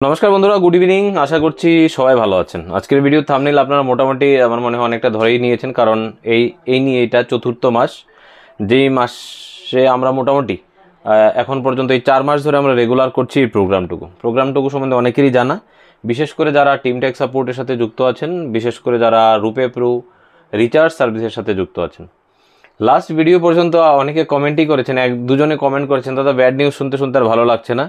নমস্কার বন্ধুরা, good evening. আশা করছি সবাই ভালো আছেন। আজকের ভিডিও থাম্বনেল আপনারা মোটামুটি আমার মনে হয় অনেকটা ধরেই নিয়েছেন, কারণ এটা চতুর্থ মাস, যেই মাসে আমরা মোটামুটি এখন পর্যন্ত এই 4 মাস ধরে আমরা রেগুলার করছি এই প্রোগ্রামটুকু সম্বন্ধে অনেকেরই জানা, বিশেষ করে যারা টিম টেক সাপোর্টের সাথে যুক্ত আছেন, বিশেষ করে যারা রুপে প্রো রিচার্জ সার্ভিসের সাথে যুক্ত আছেন। লাস্ট ভিডিও পর্যন্ত অনেকে কমেন্টই করেছেন, এক দুজনে কমেন্ট করেছেন, দাদা ব্যাড নিউজ শুনতে শুনতে আর ভালো লাগছে না,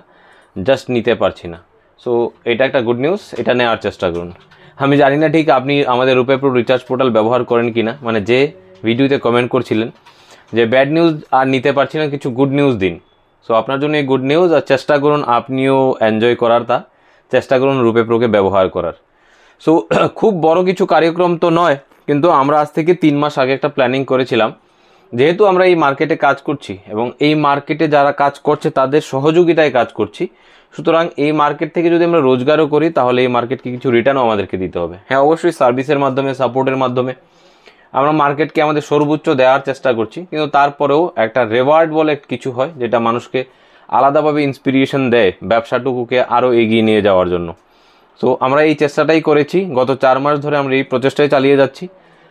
জাস্ট নিতে পারছি না। সো এটা একটা গুড নিউজ, এটা নেওয়ার চেষ্টা করুন। আমি জানি না ঠিক আপনি আমাদের রুপে প্রো রিচার্জ পোর্টাল ব্যবহার করেন কি না, মানে যে ভিডিওতে কমেন্ট করছিলেন যে ব্যাড নিউজ আর নিতে পারছি না, কিছু গুড নিউজ দিন। সো আপনার জন্য এই গুড নিউজ, আর চেষ্টা করুন আপনিও এনজয় করার, চেষ্টা করুন রুপে প্রোকে ব্যবহার করার। সো খুব বড় কিছু কার্যক্রম তো নয়, কিন্তু আমরা আজ থেকে 3 মাস আগে একটা প্ল্যানিং করেছিলাম। যেহেতু আমরা এই মার্কেটে কাজ করছি এবং এই মার্কেটে যারা কাজ করছে তাদের সহযোগিতায় কাজ করছি, সুতরাং এই মার্কেট থেকে যদি আমরা রোজগারও করি তাহলে এই মার্কেটকে কিছু রিটার্নও আমাদেরকে দিতে হবে। হ্যাঁ, অবশ্যই সার্ভিসের মাধ্যমে, সাপোর্টের মাধ্যমে আমরা মার্কেটকে আমাদের সর্বোচ্চ দেওয়ার চেষ্টা করছি, কিন্তু তারপরেও একটা রেওয়ার্ড বলে কিছু হয় যেটা মানুষকে আলাদাভাবে ইন্সপিরেশন দেয় ব্যবসাটুকুকে আরও এগিয়ে নিয়ে যাওয়ার জন্য। সো আমরা এই চেষ্টাটাই করেছি, গত 4 মাস ধরে আমরা এই প্রচেষ্টাই চালিয়ে যাচ্ছি।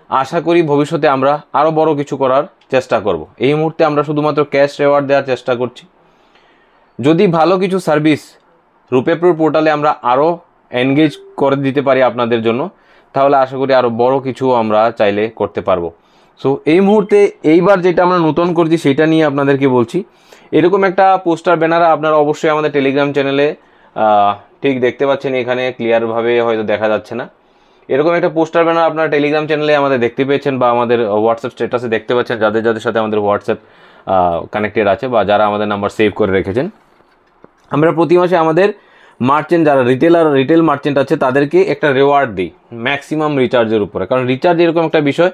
আশা করি ভবিষ্যতে আমরা আরও বড় কিছু করার চেষ্টা করব। এই মুহূর্তে আমরা শুধুমাত্র ক্যাশ রেওয়ার্ড দেওয়ার চেষ্টা করছি। যদি ভালো কিছু সার্ভিস রুপে প্রো পোর্টালে আমরা আরও এনগেজ করে দিতে পারি আপনাদের জন্য, তাহলে আশা করি আরও বড় কিছু আমরা চাইলে করতে পারবো। সো এই মুহূর্তে এইবার যেটা আমরা নতুন করছি সেটা নিয়ে আপনাদেরকে বলছি। এরকম একটা পোস্টার ব্যানার আপনারা অবশ্যই আমাদের টেলিগ্রাম চ্যানেলে ঠিক দেখতে পাচ্ছেন, এখানে ক্লিয়ারভাবে হয়তো দেখা যাচ্ছে না। এরকম একটা পোস্টার ব্যানার আপনারা টেলিগ্রাম চ্যানেলে আমাদের দেখতে পেয়েছেন, বা আমাদের হোয়াটসঅ্যাপ স্ট্যাটাসে দেখতে পাচ্ছেন, যাদের যাদের সাথে আমাদের হোয়াটসঅ্যাপ কানেক্টেড আছে বা যারা আমাদের নাম্বার সেভ করে রেখেছেন। আমরা প্রতি মাসে আমাদের মার্চেন্ট, যারা রিটেল মার্চেন্ট আছে, তাদেরকে একটা রেওয়ার্ড দিই ম্যাক্সিমাম রিচার্জের উপরে। কারণ রিচার্জ এরকম একটা বিষয়,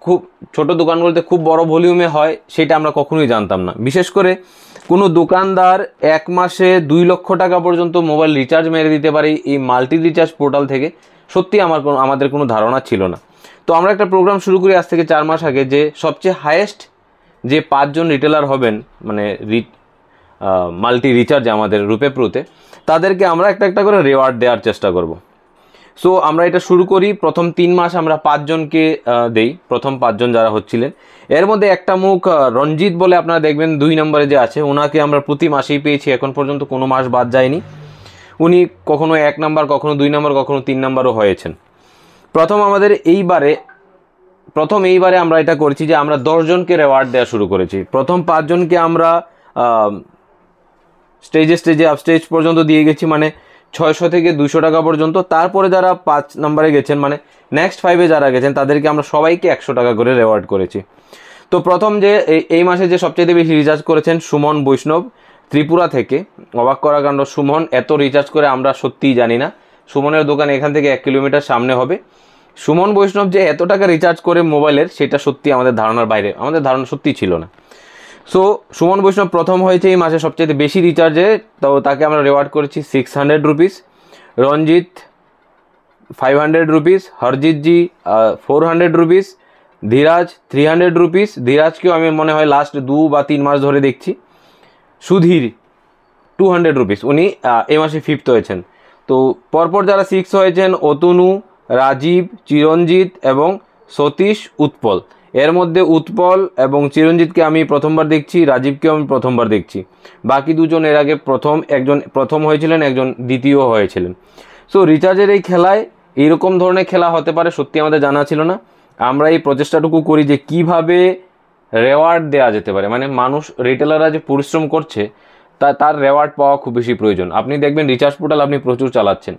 খুব ছোট দোকানগুলোতে খুব বড় ভলিউমে হয়, সেটা আমরা কখনোই জানতাম না। বিশেষ করে কোনো দোকানদার 1 মাসে 2 লক্ষ টাকা পর্যন্ত মোবাইল রিচার্জ মেরে দিতে পারে এই মাল্টি রিচার্জ পোর্টাল থেকে, সত্যি আমাদের কোনো ধারণা ছিল না। তো আমরা একটা প্রোগ্রাম শুরু করি আজ থেকে 4 মাস আগে, যে সবচেয়ে হায়েস্ট যে 5 জন রিটেলার হবেন, মানে মাল্টি রিচার্জ আমাদের রুপে প্রোতে, তাদেরকে আমরা একটা করে রেওয়ার্ড দেওয়ার চেষ্টা করব। সো আমরা এটা শুরু করি। প্রথম 3 মাস আমরা 5 জনকে দেই, প্রথম 5 জন যারা হচ্ছিলেন। এর মধ্যে একটা মুখ রঞ্জিত বলে আপনারা দেখবেন 2 নম্বরে যে আছে, ওনাকে আমরা প্রতি মাসেই পেয়েছি, এখন পর্যন্ত কোনো মাস বাদ যায়নি। উনি কখনো 1 নাম্বার, কখনো 2 নাম্বার, কখনো 3 নাম্বারও হয়েছেন। প্রথম এইবারে আমরা এটা করেছি যে আমরা 10 জনকে রেওয়ার্ড দেওয়া শুরু করেছি। প্রথম 5 জনকে আমরা স্টেজে আপস্টেজ পর্যন্ত দিয়ে গেছি, মানে 600 থেকে 200 টাকা পর্যন্ত। তারপরে যারা 5 নম্বরে গেছেন, মানে নেক্সট 5-এ যারা গেছেন, তাদেরকে আমরা সবাইকে 100 টাকা করে রেওয়ার্ড করেছি। তো প্রথম যে এই মাসে যে সবচেয়ে বেশি রিচার্জ করেছেন, সুমন বৈষ্ণব, ত্রিপুরা থেকে। অবাক করা কাণ্ড, সুমন এত রিচার্জ করে আমরা সত্যিই জানি না। সুমনের দোকান এখান থেকে 1 কিলোমিটার সামনে হবে। সুমন বৈষ্ণব যে এত টাকা রিচার্জ করে মোবাইলের, সেটা সত্যি আমাদের ধারণার বাইরে, আমাদের ধারণা সত্যিই ছিল না। সো সুমন বৈষ্ণব প্রথম হয়েছে এই মাসে সবচেয়ে বেশি রিচার্জে, তো তাকে আমরা রেওয়ার্ড করেছি 600 রুপিস। রঞ্জিত 500 রুপিস, হরজিৎজি 400 রুপিস, ধীরাজ 300 রুপিস। ধীরাজকেও আমি মনে হয় লাস্ট 2 বা 3 মাস ধরে দেখছি। সুধীর 200 রুপিস, উনি এই মাসে 5th হয়েছেন। তো পরপর যারা 6 হয়েছেন, অতনু, রাজীব, চিরঞ্জিত এবং সতীশ, উৎপল। এর মধ্যে উৎপল এবং চিরঞ্জিতকে আমি প্রথমবার দেখছি, রাজীবকেও আমি প্রথমবার দেখছি। বাকি 2 জন এর আগে একজন প্রথম হয়েছিলেন, একজন দ্বিতীয় হয়েছিলেন। সো রিচার্জের এই খেলায় এইরকম ধরনের খেলা হতে পারে সত্যি আমাদের জানা ছিল না। আমরা এই প্রচেষ্টাটুকু করি যে কিভাবে রেওয়ার্ড দেওয়া যেতে পারে, মানে মানুষ, রিটেলাররা যে পরিশ্রম করছে তার রেওয়ার্ড পাওয়া খুব বেশি প্রয়োজন। আপনি দেখবেন রিচার্জ পোর্টাল আপনি প্রচুর চালাচ্ছেন,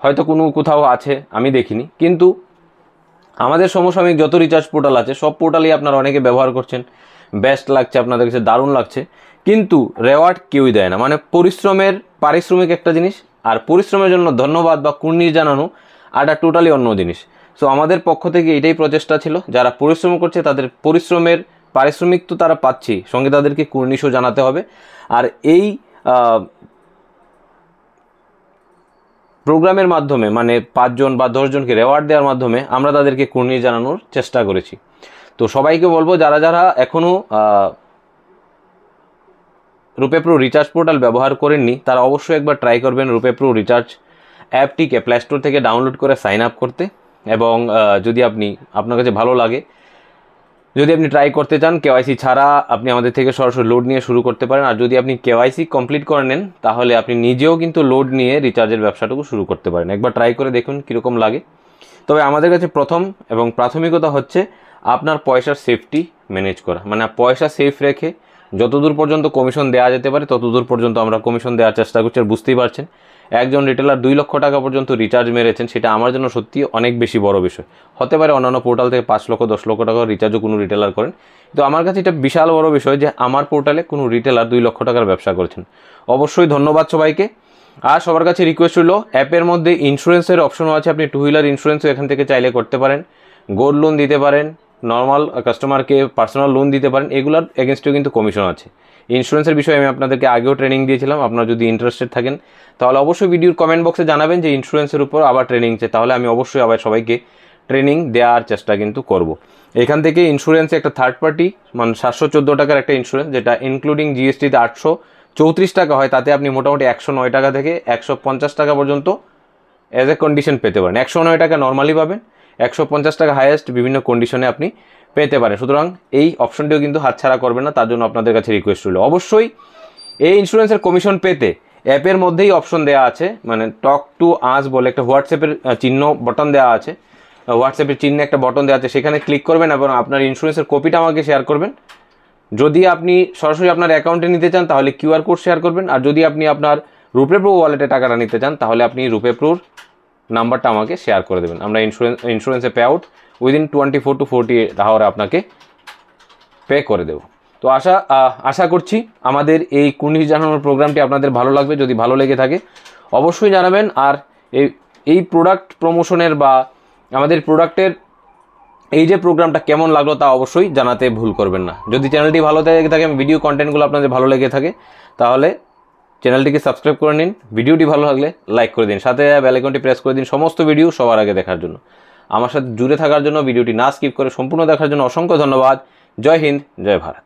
হয়তো কোথাও আছে আমি দেখিনি, কিন্তু আমাদের সমসাময়িক যত রিচার্জ পোর্টাল আছে সব পোর্টালই আপনারা অনেকে ব্যবহার করছেন, বেস্ট লাগছে, আপনাদের কাছে দারুণ লাগছে, কিন্তু রেওয়ার্ড কেউই দেয় না। মানে পারিশ্রমিক একটা জিনিস, আর পরিশ্রমের জন্য ধন্যবাদ বা কুর্নিশ জানানো আরটা টোটালি অন্য জিনিস। সো আমাদের পক্ষ থেকে এটাই প্রচেষ্টা ছিল, যারা পরিশ্রম করছে তাদের পরিশ্রমের পারিশ্রমিক তো তারা পাচ্ছেই, সঙ্গে তাদেরকে কুর্নিশও জানাতে হবে। আর এই প্রোগ্রামের মাধ্যমে, মানে 5 জন বা 10 জনকে রেওয়ার্ড দেওয়ার মাধ্যমে আমরা তাদেরকে কুর্নিশ জানানোর চেষ্টা করেছি। তো সবাইকে বলবো, যারা যারা এখনও রুপে প্রো রিচার্জ পোর্টাল ব্যবহার করেননি তারা অবশ্যই একবার ট্রাই করবেন রুপে প্রো রিচার্জ অ্যাপটিকে প্লে স্টোর থেকে ডাউনলোড করে সাইন আপ করতে। এবং যদি আপনার কাছে ভালো লাগে, যদি আপনি ট্রাই করতে চান কেওয়াইসি ছাড়া, আপনি আমাদের থেকে সরাসরি লোড নিয়ে শুরু করতে পারেন। আর যদি আপনি কেওয়াইসি কমপ্লিট করে নেন তাহলে আপনি নিজেও কিন্তু লোড নিয়ে রিচার্জের ব্যবসাটুকু শুরু করতে পারেন। একবার ট্রাই করে দেখুন কীরকম লাগে। তবে আমাদের কাছে প্রথম এবং প্রাথমিকতা হচ্ছে আপনার পয়সার সেফটি ম্যানেজ করা, মানে পয়সা সেফ রেখে যতদূর পর্যন্ত কমিশন দেওয়া যেতে পারে ততদূর পর্যন্ত আমরা কমিশন দেওয়ার চেষ্টা করছি। আর বুঝতেই পারছেন একজন রিটেলার 2 লক্ষ টাকা পর্যন্ত রিচার্জ মেরেছেন, সেটা আমার জন্য সত্যি অনেক বেশি বড় বিষয়। হতে পারে অন্যান্য পোর্টাল থেকে 5 লক্ষ 10 লক্ষ টাকা রিচার্জও কোনো রিটেলার করেন, তো আমার কাছে এটা বিশাল বড় বিষয় যে আমার পোর্টালে কোনো রিটেলার 2 লক্ষ টাকার ব্যবসা করছেন। অবশ্যই ধন্যবাদ সবাইকে। আর সবার কাছে রিকোয়েস্ট হলো, অ্যাপের মধ্যে ইন্স্যুরেন্সের অপশনও আছে, আপনি 2 হুইলার ইন্স্যুরেন্সও এখান থেকে চাইলে করতে পারেন, গোল্ড লোন দিতে পারেন, নর্মাল কাস্টমারকে পার্সোনাল লোন দিতে পারেন, এগুলোর এগেনস্টেও কিন্তু কমিশন আছে। ইন্স্যুরেন্সের বিষয়ে আমি আপনাদেরকে আগেও ট্রেনিং দিয়েছিলাম, আপনারা যদি ইন্টারেস্টেড থাকেন তাহলে অবশ্যই ভিডিওর কমেন্ট বক্সে জানাবেন যে ইন্স্যুরেন্সের উপর আবার ট্রেনিং চাই, তাহলে আমি অবশ্যই আবার সবাইকে ট্রেনিং দেওয়ার চেষ্টা কিন্তু করব। এখান থেকে ইন্স্যুরেন্সে একটা থার্ড পার্টি মানে 714 টাকার একটা ইন্স্যুরেন্স, যেটা ইনক্লুডিং জিএসটিতে 834 টাকা হয়, তাতে আপনি মোটামুটি 109 টাকা থেকে 150 টাকা পর্যন্ত অ্যাজ এ কন্ডিশন পেতে পারেন। 109 টাকা নর্মালি পাবেন, 150 টাকা হাইয়েস্ট বিভিন্ন কন্ডিশনে আপনি পেতে পারেন। সুতরাং এই অপশনটিও কিন্তু হাতছাড়া করবেন না, তার জন্য আপনাদের কাছে রিকোয়েস্ট রইল। অবশ্যই এই ইন্স্যুরেন্সের কমিশন পেতে অ্যাপের মধ্যেই অপশন দেওয়া আছে, মানে টক টু আস বলে একটা হোয়াটসঅ্যাপের চিহ্ন বটন দেওয়া আছে, হোয়াটসঅ্যাপের চিহ্নে একটা বটন দেওয়া আছে, সেখানে ক্লিক করবেন এবং আপনার ইন্স্যুরেন্সের কপিটা আমাকে শেয়ার করবেন। যদি আপনি সরাসরি আপনার অ্যাকাউন্টে নিতে চান তাহলে কিউআর কোড শেয়ার করবেন, আর যদি আপনি আপনার রুপে প্রো ওয়ালেটে টাকাটা নিতে চান তাহলে আপনি রুপে প্রোর নাম্বারটা আমাকে শেয়ার করে দেবেন। আমরা ইন্স্যুরেন্সে পে আউট উইদিন 24 to 48 আওয়ারে আপনাকে পে করে দেবো। তো আশা করছি আমাদের এই কুর্নিশ জানানোর প্রোগ্রামটি আপনাদের ভালো লাগবে। যদি ভালো লেগে থাকে অবশ্যই জানাবেন। আর এই প্রোডাক্ট প্রমোশনের বা আমাদের প্রোডাক্টের এই যে প্রোগ্রামটা কেমন লাগলো তা অবশ্যই জানাতে ভুল করবেন না। যদি চ্যানেলটি ভালো লেগে থাকে, ভিডিও কন্টেন্টগুলো আপনাদের ভালো লেগে থাকে, তাহলে চ্যানেলটিকে সাবস্ক্রাইব করে নিন, ভিডিওটি ভালো লাগলে লাইক করে দিন, সাথে বেল আইকনটি প্রেস করে দিন সমস্ত ভিডিও সবার আগে দেখার জন্য। আমার সাথে জুড়ে থাকার জন্য, ভিডিওটি না স্কিপ করে সম্পূর্ণ দেখার জন্য অসংখ্য ধন্যবাদ। জয় হিন্দ, জয় ভারত।